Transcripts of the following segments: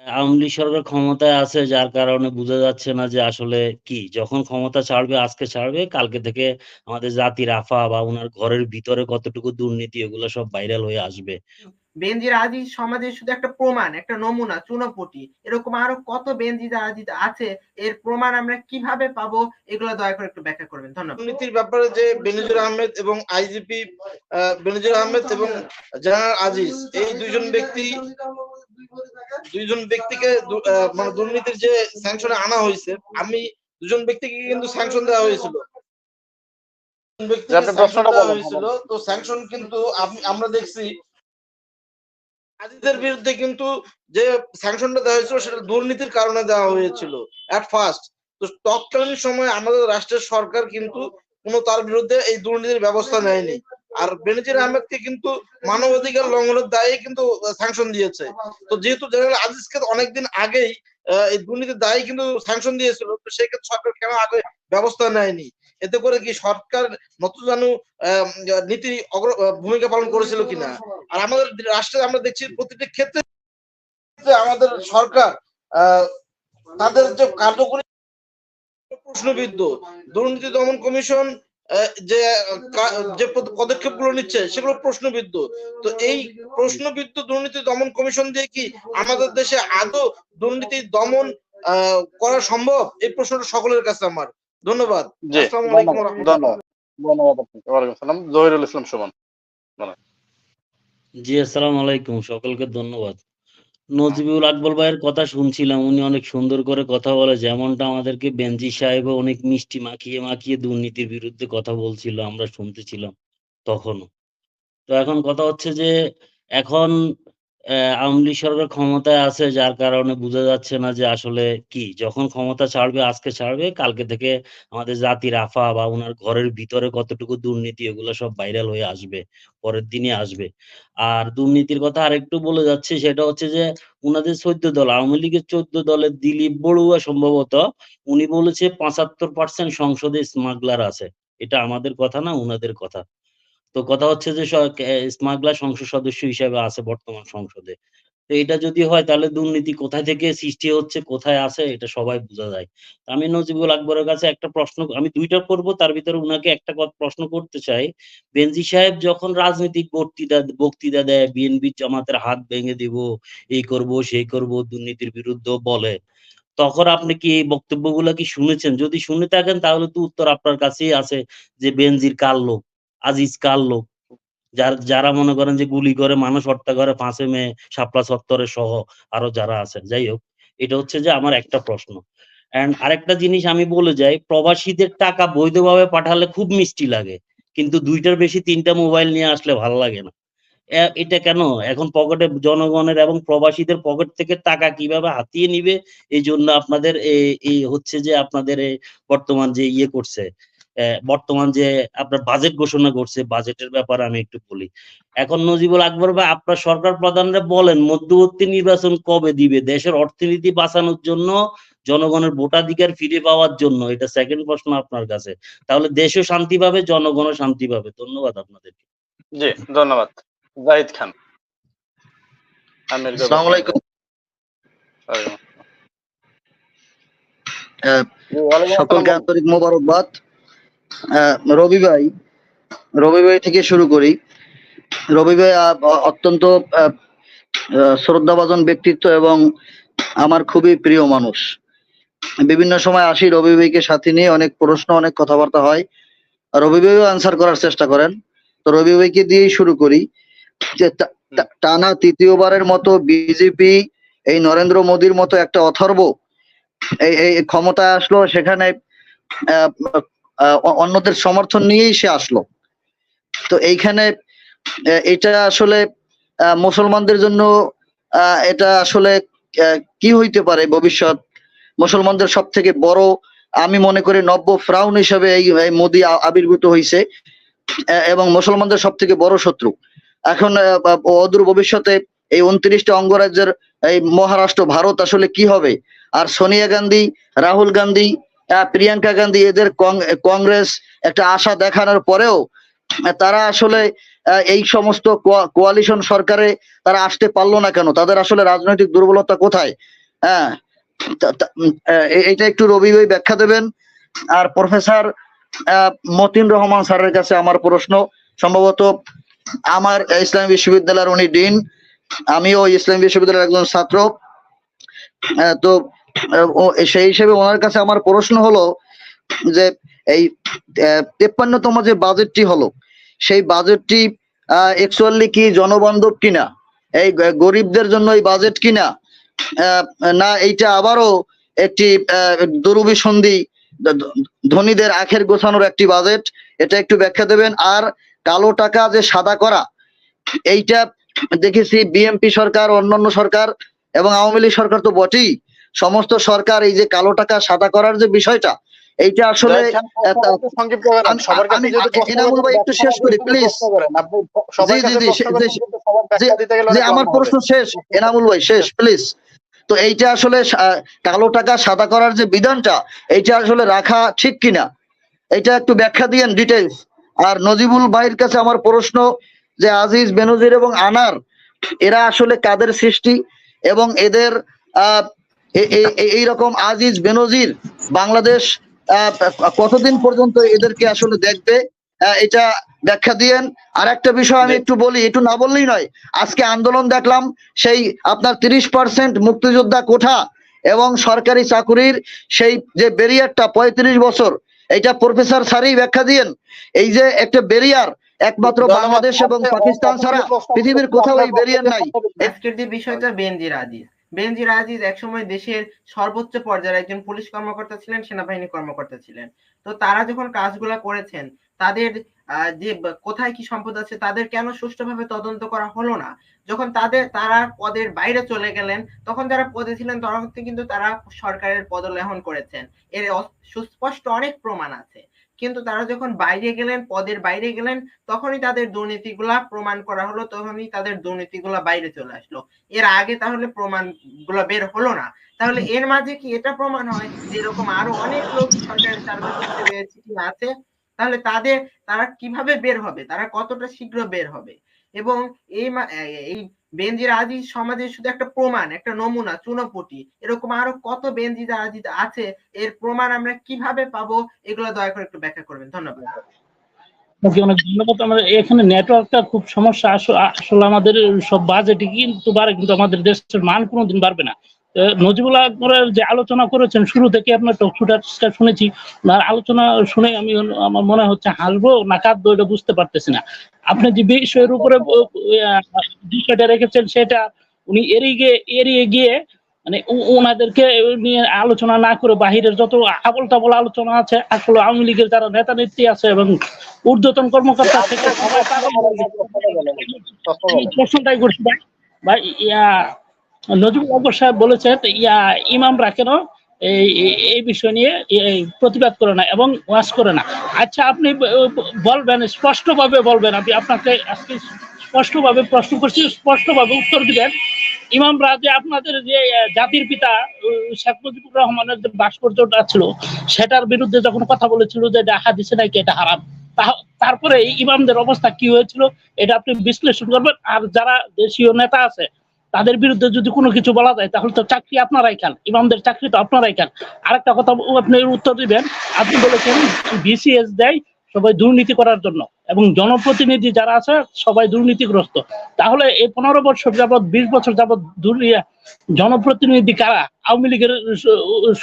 আওয়ামী লীগ সরকার ক্ষমতায় আছে যার কারণে বুঝা যাচ্ছে না যে আসলে কি? যখন ক্ষমতা ছাড়বে আজকে ছাড়বে, কালকে থেকে আমাদের জাতির আফা বা উনার ঘরের ভিতরে কতটুকু দুর্নীতি এগুলো সব ভাইরাল হয়ে আসবে। বেনজির আজিজ সমাজের শুধু একটা প্রমাণ, একটা নমুনা, চুনোপুঁটি। এরকম আরো কত বেনজির আজিজ আছে, এর প্রমাণ আমরা কিভাবে পাবো? এগুলো দয়া করে একটু ব্যাখ্যা করবেন। ধন্যবাদ। দুর্নীতির ব্যাপারে যে বেনজির আহমেদ এবং আইজিপি বেনজির আহমেদ এবং জেনারেল আজিজ এই দুইজন ব্যক্তিকে মানে দুর্নীতির যে স্যাংশনে আনা হয়েছে, আমি দুজন ব্যক্তিকে কিন্তু স্যাংশন দেওয়া হয়েছিল। তো স্যাংশন কিন্তু আমরা দেখছি আজিজের বিরুদ্ধে কিন্তু যে স্যাংশনটা দেওয়া হয়েছিল সেটা দুর্নীতির কারণে দেওয়া হয়েছিল এট ফার্স্ট। তো তৎকালীন সময় আমাদের রাষ্ট্রের সরকার কিন্তু কোনো তার বিরুদ্ধে এই দুর্নীতির ব্যবস্থা নেয়নি। আর বেনজির আহমেদকে কিন্তু মানবাধিকার লঙ্ঘনের দায়ে কিন্তু স্যাংশন দিয়েছে। তো যেহেতু জেনারেল আজিজকে অনেকদিন আগেই এই দুর্নীতির দায়ে কিন্তু স্যাংশন দিয়েছিল, তো সেক্ষেত্রে সরকার কেন আগে ব্যবস্থা নেয়নি? এতে করে কি সরকার নতজানু নীতি ভূমিকা পালন করেছিল কিনা? আর আমাদের রাষ্ট্রে আমরা দেখছি প্রতিটি ক্ষেত্রে আমাদের সরকার তাদের যে কার্যকরী প্রশ্নবিদ্ধ। দুর্নীতি দমন কমিশন যে পদক্ষেপ গুলো নিচ্ছে সেগুলো প্রশ্নবিদ্ধ। তো এই প্রশ্নবিদ্ধ দুর্নীতি দমন কমিশন দিয়ে কি আমাদের দেশে আদৌ দুর্নীতি দমন করা সম্ভব? এই প্রশ্নটা সকলের কাছে আমার। ধন্যবাদ। আসসালামু আলাইকুম ওয়া রাহমাতুল্লাহ। ধন্যবাদ। ওয়ালাইকুম আসসালাম। জহিরুল ইসলাম সুমন। জি, আসসালামু আলাইকুম। সকলকে ধন্যবাদ। নজিবুল আকবর ভাইয়ের কথা শুনছিলাম। উনি অনেক সুন্দর করে কথা বলে। যেমনটা আমাদেরকে বেনজি সাহেবও অনেক মিষ্টি মাখিয়ে দুর্নীতির বিরুদ্ধে কথা বলছিল। আমরা শুনতেছিলাম তখনও। তো এখন কথা হচ্ছে যে এখন আওয়ামী লীগ সরকার ক্ষমতায় আছে যার কারণে বুঝা যাচ্ছে না যে আসলে কি? যখন ক্ষমতা ছাড়বে আজকে ছাড়বে, কালকে থেকে আমাদের জাতির আফা বা উনার ঘরের ভিতরে কতটুকু দুর্নীতি এগুলো সব ভাইরাল হয়ে আসবে। পরের দিনই আসবে। আর দুর্নীতির কথা আরেকটু বলে যাচ্ছি, সেটা হচ্ছে যে উনাদের ১৪ দল, আওয়ামী লীগের ১৪ দলের দিলীপ বড়ুয়া সম্ভবত উনি বলেছে ৭৫% সংসদে স্মাগলার আছে। এটা আমাদের কথা না, উনাদের কথা। তো কথা হচ্ছে যে স্মাগলার সংসদ সদস্য হিসেবে আছে বর্তমান সংসদে। তো এটা যদি হয় তাহলে দুর্নীতি কোথায় থেকে সৃষ্টি হচ্ছে, কোথায় আছে এটা সবাই বুঝা যায়। তো আমি নজিবুল আকবরের কাছে একটা প্রশ্ন, আমি ২ টা করব, তার ভিতরে উনাকে একটা প্রশ্ন করতে চাই। বেনজি সাহেব যখন রাজনৈতিক বক্তৃতা দেয়, বিএনপি জামাতের হাত ভেঙে দিব, এই করব, সেই করব, দুর্নীতির বিরুদ্ধেও বলে। তখন আপনি কি এই বক্তব্যগুলা কি শুনেছেন? যদি শুনে থাকেন তাহলে তো উত্তর আপনার কাছেই আছে যে বেনজির কার লোক, আজিজ কার লোক? যারা মনে করেন যে গুলি করে মানুষ হত্যা করে ৫ই মে, শাপলা চত্বরে সহ আরো যারা আছে। যাই হোক, এটা হচ্ছে যে আমার একটা প্রশ্ন। আরেকটা জিনিস আমি বলে যাই, প্রবাসীদের টাকা বৈধভাবে পাঠালে খুব মিষ্টি লাগে। কিন্তু ২ টার বেশি ৩ টা মোবাইল নিয়ে আসলে ভাল লাগে না। এটা কেন? এখন পকেটে জনগণের এবং প্রবাসীদের পকেট থেকে টাকা কিভাবে হাতিয়ে নিবে, এইজন্য আপনাদের এই হচ্ছে যে আপনাদের বর্তমান যে করছে, বর্তমান যে আপনার বাজেট ঘোষণা করছে, বাজেটের ব্যাপারে আমি একটু বলি। এখন নজিবুল আকবর ভাই, আপনার সরকার প্রধানরা বলেন মধ্যবর্তী নির্বাচন কবে দিবে? দেশের অর্থনীতি বাঁচানোর জন্য, জনগণের ভোটাধিকার ফিরে পাওয়ার জন্য। এটা 2nd প্রশ্ন আপনার কাছে। তাহলে দেশও শান্তি পাবে, জনগণও শান্তি পাবে। ধন্যবাদ আপনাদেরকে। জি, ধন্যবাদ। জাহিদ খান। আসসালামু আলাইকুম। সকলকে আন্তরিক মোবারকবাদ। রবি ভাই থেকে শুরু করি। রবি ভাই অত্যন্ত শ্রদ্ধাভাজন ব্যক্তিত্ব এবং আমার খুবই প্রিয় মানুষ। বিভিন্ন সময় আসি রবি ভাইকে সাথে নিয়ে, অনেক প্রশ্ন, অনেক কথাবার্তা হয়। রবি ভাইও আনসার করার চেষ্টা করেন। তো রবি ভাইকে দিয়েই শুরু করি যে টানা ৩য়বারের মতো বিজেপি এই নরেন্দ্র মোদীর মতো একটা অথর্ব এই ক্ষমতায় আসলো, সেখানে অন্যদের সমর্থন নিয়েই সে আসলো। তো এইখানে এটা আসলে মুসলমানদের জন্য এটা আসলে কি হইতে পারে ভবিষ্যৎ? মুসলমানদের সব থেকে বড়, আমি মনে করি, নব্য ফ্রাউন হিসেবে এই মোদী আবির্ভূত হয়েছে এবং মুসলমানদের সব থেকে বড় শত্রু। এখন অদূর ভবিষ্যতে এই ২৯টা অঙ্গরাজ্যের এই মহারাষ্ট্র, ভারত আসলে কি হবে? আর সোনিয়া গান্ধী, রাহুল গান্ধী, প্রিয়াঙ্কা গান্ধী, এদের কংগ্রেস একটা আশা দেখানোর পরেও তারা আসলে এই সমস্ত কোয়ালিশন সরকারে তারা আসতে পারলো না কেন? তাদের আসলে রাজনৈতিক দুর্বলতা কোথায়? হ্যাঁ, এটা একটু রবি ভাই ব্যাখ্যা দেবেন। আর প্রফেসর মতিন রহমান স্যারের কাছে আমার প্রশ্ন, সম্ভবত আমার ইসলামী বিশ্ববিদ্যালয়ের উনি ডিন, আমিও ইসলামী বিশ্ববিদ্যালয়ের একজন ছাত্র, তো সেই হিসেবে ওনার কাছে আমার প্রশ্ন হলো যে এই 53তম যে বাজেটটি হলো, সেই বাজেটটি অ্যাকচুয়ালি কি জনবান্ধব কিনা, এই গরিবদের জন্য এই বাজেট কিনা, না এইটা আবারও একটি দুরভিসন্ধি ধনীদের আখের গোছানোর একটি বাজেট, এটা একটু ব্যাখ্যা দেবেন। আর কালো টাকা যে সাদা করা, এইটা দেখেছি বিএনপি সরকার, অন্যান্য সরকার এবং আওয়ামী লীগ সরকার তো বটেই, সমস্ত সরকার এই যে কালো টাকা সাদা করার যে বিষয়টা, এইটা আসলে এনামুল ভাই একটু শেষ করি প্লিজ। জি, আমার প্রশ্ন শেষ এনামুল ভাই, শেষ প্লিজ। তো এইটা আসলে কালো টাকা সাদা করার যে বিধানটা, এইটা আসলে রাখা ঠিক কিনা, এটা একটু ব্যাখ্যা দিয়েন ডিটেলস। আর নজিবুল ভাইয়ের কাছে আমার প্রশ্ন যে আজিজ, বেনজির এবং আনার, এরা আসলে কাদের সৃষ্টি এবং এদের এইরকম আজিজ বেনজির বাংলাদেশ কতদিন পর্যন্ত এদেরকে আসলে দেখবে, এটা ব্যাখ্যা দিয়েন। আর একটা বিষয় আমি একটু বলি, একটু না বললেই নয়, আজকে আন্দোলন দেখলাম সেই আপনার 30% মুক্তিযোদ্ধা কোঠা এবং সরকারি চাকুরির সেই যে ব্যারিয়ারটা 35 বছর, এটা প্রফেসর স্যারই ব্যাখ্যা দিয়েন। এই যে একটা ব্যারিয়ার একমাত্র বাংলাদেশ এবং পাকিস্তান ছাড়া পৃথিবীর কোথাও এই ব্যারিয়ার নাই। আজকের যে বিষয়টা বেনজির আজিজ, বেনজির আজিজ একসময় দেশের সর্বোচ্চ পর্যায়ের একজন পুলিশ কর্মকর্তা ছিলেন, সেনাবাহিনী কর্মকর্তা ছিলেন। তো তারা যখন কাজগুলা করেছেন, তাদের যে কোথায় কি সম্পদ আছে তাদের কেন সুষ্ঠুভাবে তদন্ত করা হলো না? যখন তারা পদের বাইরে চলে গেলেন, তখন যারা পদে ছিলেন তখন কিন্তু তারা সরকারের পদলেহন করেছেন, এর সুস্পষ্ট অনেক প্রমাণ আছে। কিন্তু তারা যখন বাইরে গেলেন, পদের বাইরে গেলেন, তখনই তাদের দুর্নীতিগুলা প্রমাণ করা হলো, তখনই তাদের দুর্নীতিগুলা বাইরে চলে আসলো। এর আগে তাহলে প্রমাণগুলো বের হলো না। তাহলে এর মাঝে কি এটা প্রমাণ হয় যে এরকম আরো অনেক লোক সরকারের চাকরি আছে? তাহলে তারা কিভাবে বের হবে, তারা কতটা শীঘ্র বের হবে? এবং এই বেনজির আজিজ সমাজের শুধু একটা প্রমাণ, একটা নমুনা, চুনোপুটি, এরকম আরো কত বেনজির আজিজ আছে, এর প্রমাণ আমরা কিভাবে পাবো? এগুলো দয়া করে একটু ব্যাখ্যা করবেন, ধন্যবাদ। অনেক ধন্যবাদ। আমাদের এখানে নেটওয়ার্কটা খুব সমস্যা, আসলে আমাদের সব বাজেটই কিন্তু বাড়ে, কিন্তু আমাদের দেশের মান কোনোদিন বাড়বে না। নজিবুল আকবরের যে আলোচনা করেছেন শুরু থেকে আপনার টকশোটা শুনেছি, আলোচনা শুনে আমার মনে হচ্ছে হাসবো না কাঁদবো এটা বুঝতে পারতেছি না। আপনি যে বিষয়ের উপরে বিষয়টা রেখেছেন সেটা উনি এড়িয়ে গিয়ে মানে ওনাদেরকে নিয়ে আলোচনা না করে বাহিরের যত আবল তাবল আলোচনা আছে, আসলে আওয়ামী লীগের যারা নেতা নেত্রী আছে এবং ঊর্ধ্বতন কর্মকর্তা থেকে সবাই প্রশ্নটাই করছি ভাই। নজিবুল আকবর সাহেব বলেছেন ইমামরা কেন এই বিষয় নিয়ে প্রতিবাদ করে না এবং ওয়াজ করে না। আচ্ছা, আপনি বলবেন, স্পষ্টভাবে বলবেন, আমি আপনাকে আজকে স্পষ্টভাবে প্রশ্ন করছি, স্পষ্টভাবে উত্তর দিবেন। ইমামরা যে আপনাদের যে জাতির পিতা শেখ মুজিবুর রহমানের যে ভাস্কর্যটা ছিল সেটার বিরুদ্ধে যখন কথা বলেছিল যে এটা হাদিসে নাকি এটা হারাম, তারপরে ইমামদের অবস্থা কি হয়েছিল এটা আপনি বিশ্লেষণ করবেন। আর যারা দেশীয় নেতা আছে তাদের বিরুদ্ধে যদি কোনো কিছু বলা যায় তাহলে তো চাকরি আপনারাই খান, ইমামদের চাকরি তো আপনারাই খান। আরেকটা কথা আপনি উত্তর দিবেন, আপনি বলেছেন বিসিএস দেয় সবাই দুর্নীতি করার জন্য এবং জনপ্রতিনিধি যারা আছে সবাই দুর্নীতিগ্রস্ত। তাহলে এই 15 বছর যাবৎ 20 বছর যাবৎ জনপ্রতিনিধি কারা? আওয়ামী লীগের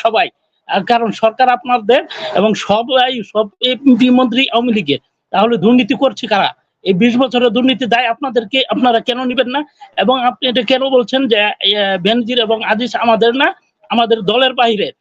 সবাই, কারণ সরকার আপনাদের এবং সব এমপি মন্ত্রী আওয়ামী লীগের। তাহলে দুর্নীতি করছে কারা? এই 20 বছরের দুর্নীতি দায় আপনারা কেন নিবেন না? এবং আপনি এটা কেন বলছেন যে বেনজির এবং আজিজ আমাদের না, আমাদের দলের বাইরে?